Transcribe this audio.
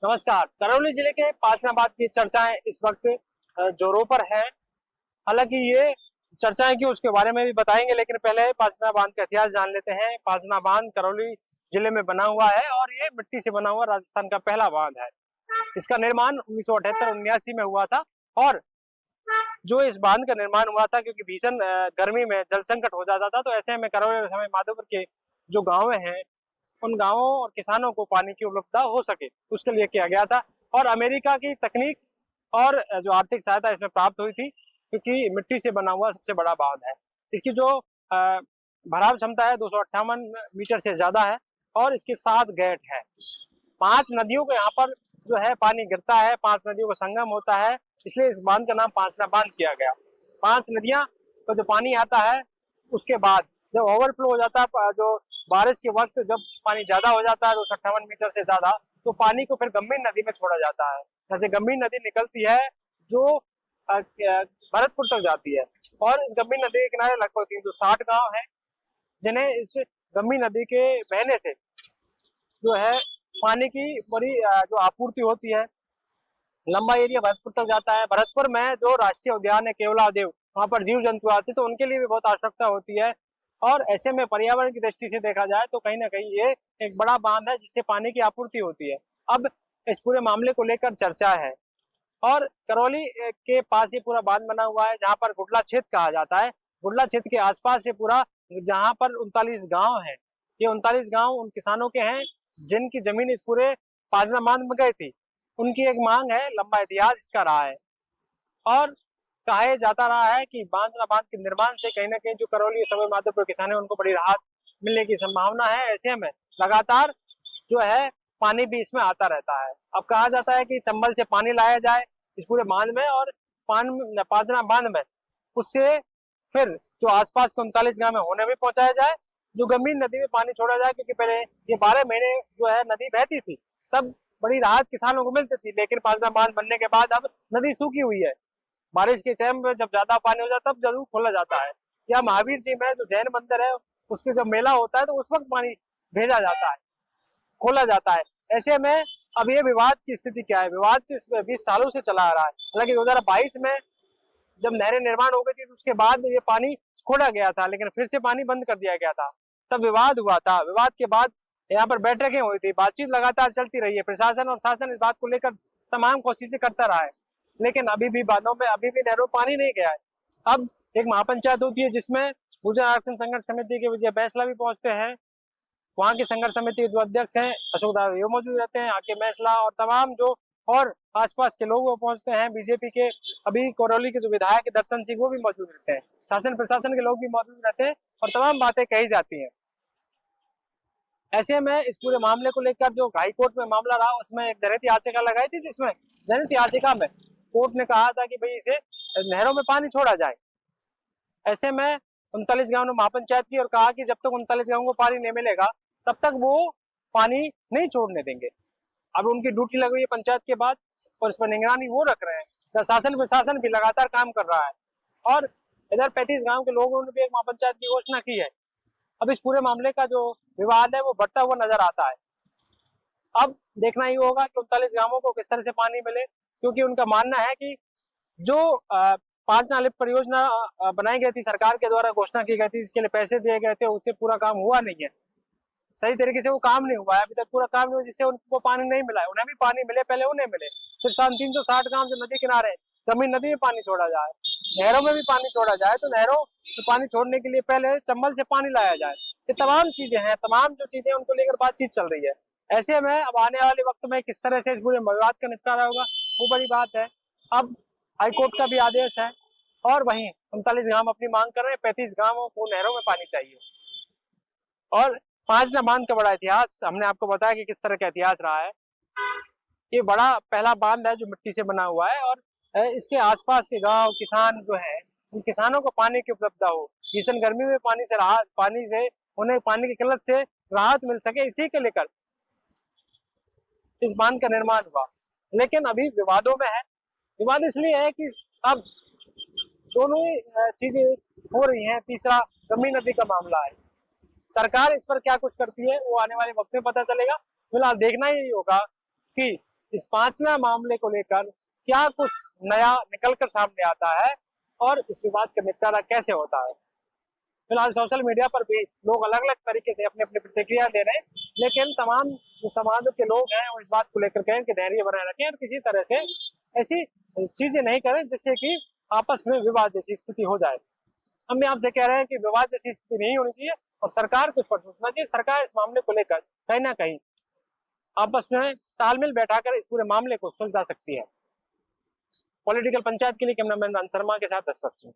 नमस्कार। करौली जिले के पाचनाबाद की चर्चाएं इस वक्त जोरों पर है। हालांकि ये चर्चाएं क्यों, उसके बारे में भी बताएंगे, लेकिन पहले पाचना बांध का इतिहास जान लेते हैं। पाचना बांध करौली जिले में बना हुआ है और ये मिट्टी से बना हुआ राजस्थान का पहला बांध है। इसका निर्माण 1978-79 में हुआ था और जो इस बांध का निर्माण हुआ था क्योंकि भीषण गर्मी में जल संकट हो जाता था, तो ऐसे में करौली और सवाई माधोपुर के जो गाँव हैं उन गांवों और किसानों को पानी की उपलब्धता हो सके, उसके लिए किया गया था। और अमेरिका की तकनीक और जो आर्थिक सहायता इसमें प्राप्त हुई थी, क्योंकि मिट्टी से बना हुआ सबसे बड़ा बांध है। इसकी जो भराव क्षमता है 258 मीटर से ज्यादा है और इसके 7 गेट है। 5 नदियों को यहाँ पर जो है पानी गिरता है, 5 नदियों का संगम होता है, इसलिए इस बांध का नाम पाचना बांध किया गया। 5 नदियां का जो पानी आता है उसके बाद जब ओवरफ्लो हो जाता है, जो बारिश के वक्त जब पानी ज्यादा हो जाता है 258 मीटर से ज्यादा, तो पानी को फिर गंभीर नदी में छोड़ा जाता है। जैसे गंभीर नदी निकलती है जो भरतपुर तक जाती है और इस गंभीर नदी के किनारे लगभग 360 गांव हैं, जिन्हें इस गंभीर नदी के बहने से जो है पानी की बड़ी जो आपूर्ति होती है। लंबा एरिया भरतपुर तक जाता है। भरतपुर में जो राष्ट्रीय उद्यान है केवलादेव, वहां पर जीव जंतु आते हैं, तो उनके लिए भी बहुत आवश्यकता होती है। और ऐसे में पर्यावरण की दृष्टि से देखा जाए तो कहीं ना कहीं ये एक बड़ा बांध है जिससे पानी की आपूर्ति होती है। अब इस पूरे मामले को लेकर चर्चा है और करौली के पास ये पूरा बांध बना हुआ है, जहां पर गुडला क्षेत्र कहा जाता है। गुडला क्षेत्र के आसपास ये पूरा, जहां पर 39 गांव है, ये 39 गांव उन किसानों के हैं जिनकी जमीन इस पूरे पाचना बांध में गई थी। उनकी एक मांग है, लंबा इतिहास इसका रहा है और कहा जाता रहा है कि बांसना बांध के निर्माण से कहीं ना कहीं जो करौली सवाई माधोपुर किसान है उनको बड़ी राहत मिलने की संभावना है। ऐसे में लगातार जो है पानी भी इसमें आता रहता है। अब कहा जाता है कि चंबल से पानी लाया जाए इस पूरे बांध में और पाचना बांध में, उससे फिर जो आसपास के 39 गांव में होने भी पहुंचाया जाए, जो गंभीर नदी में पानी छोड़ा जाए, क्योंकि पहले ये 12 महीने जो है नदी बहती थी, तब बड़ी राहत किसानों को मिलती थी। लेकिन पाचना बांध बनने के बाद अब नदी सूखी हुई है। बारिश के टाइम में जब ज्यादा पानी हो जाता है तब जरूर खोला जाता है, या महावीर जी में जो जैन मंदिर है उसके जब मेला होता है तो उस वक्त पानी भेजा जाता है, खोला जाता है। ऐसे में अब ये विवाद की स्थिति क्या है? विवाद तो इसमें 20 सालों से चला आ रहा है। हालांकि 2022 में जब नहरें निर्माण हो गई थी तो उसके बाद ये पानी छोड़ा गया था, लेकिन फिर से पानी बंद कर दिया गया था, तब विवाद हुआ था। विवाद के बाद यहाँ पर बैठकें हुई थी, बातचीत लगातार चलती रही है। प्रशासन और शासन इस बात को लेकर तमाम कोशिशें करता रहा है, लेकिन अभी भी बांधों में अभी भी नहरों पानी नहीं गया है। अब एक महापंचायत होती है जिसमें गुर्जर आरक्षण संघर्ष समिति के विजय बैसला भी पहुंचते हैं। वहां की संघर्ष समिति के जो अध्यक्ष हैं अशोक दावे वो मौजूद रहते हैं, आके बैसला और तमाम जो और आसपास के लोग वो पहुंचते हैं। बीजेपी के अभी करौली के जो विधायक दर्शन सिंह वो भी मौजूद रहते हैं, शासन प्रशासन के लोग भी मौजूद रहते हैं और तमाम बातें कही जाती है। ऐसे में इस पूरे मामले को लेकर जो हाईकोर्ट में मामला रहा उसमें एक जनहित याचिका लगाई थी, जिसमें जनहित याचिका में कोर्ट ने कहा था कि भाई इसे नहरों में पानी छोड़ा जाए। ऐसे में 39 गांव ने महापंचायत की और कहा कि जब तक 39 गांव को पानी नहीं मिलेगा तब तक वो पानी नहीं छोड़ने देंगे। अब उनकी ड्यूटी लग गई है पंचायत के बाद और इस पर निगरानी वो रख रहे हैं। प्रशासन प्रशासन भी लगातार काम कर रहा है और इधर 35 गांव के लोगों ने भी एक महापंचायत की घोषणा की है। अब इस पूरे मामले का जो विवाद है वो बढ़ता हुआ नजर आता है। अब देखना ही होगा कि 39 गांवों को किस तरह से पानी मिले, क्योंकि उनका मानना है कि जो पाचना लिफ्ट परियोजना बनाई गई थी, सरकार के द्वारा घोषणा की गई थी, इसके लिए पैसे दिए गए थे, उससे पूरा काम हुआ नहीं है। सही तरीके से वो काम नहीं हुआ है, अभी तक पूरा काम नहीं हुआ, जिससे उनको पानी नहीं मिला है। उन्हें भी पानी मिले, पहले उन्हें मिले, फिर 360 गांव जो नदी किनारे गंभीर नदी में पानी छोड़ा जाए, नहरों में भी पानी छोड़ा जाए, तो नहरों में पानी छोड़ने के लिए पहले चंबल से पानी लाया जाए। ये तमाम चीजें हैं, तमाम जो चीजें उनको लेकर बातचीत चल रही है। ऐसे में अब आने वाले वक्त में किस तरह से इस पूरे विवाद का निपटारा होगा वो बड़ी बात है। अब हाईकोर्ट का भी आदेश है और वहीं 39 गांव अपनी मांग कर रहे हैं, 35 गांवों को नहरों में पानी चाहिए। और पाचना बांध का बड़ा इतिहास हमने आपको बताया कि किस तरह का इतिहास रहा है। ये बड़ा पहला बांध है जो मिट्टी से बना हुआ है और इसके आसपास के गांव किसान जो है उन किसानों को पानी की उपलब्धता हो, भीषण गर्मी में पानी से उन्हें पानी की किल्लत से राहत मिल सके, इसी के लेकर इस बांध का निर्माण हुआ। लेकिन अभी विवादों में है। विवाद इसलिए है कि अब दोनों ही चीजें हो रही हैं। तीसरा गंभीर नदी का मामला है, सरकार इस पर क्या कुछ करती है वो आने वाले वक्त में पता चलेगा। फिलहाल देखना ही होगा कि इस पांचना मामले को लेकर क्या कुछ नया निकलकर सामने आता है और इस विवाद का निपटारा कैसे होता है। फिलहाल सोशल मीडिया पर भी लोग अलग अलग तरीके से अपनी अपनी प्रतिक्रिया दे रहे हैं, लेकिन तमाम जो समाज के लोग हैं वो इस बात को लेकर कहें कि धैर्य बनाए रखें और किसी तरह से ऐसी चीजें नहीं करें जिससे कि आपस में विवाद जैसी स्थिति हो जाए। हम भी आपसे कह रहे हैं कि विवाद जैसी स्थिति नहीं होनी चाहिए और सरकार को इस पर सोचना चाहिए। सरकार इस मामले को लेकर कहीं ना कहीं आपस में तालमेल बैठाकर इस पूरे मामले को सुलझा सकती है। पॉलिटिकल पंचायत के लिए कैमरामैन शर्मा के साथ दशरथ सिंह।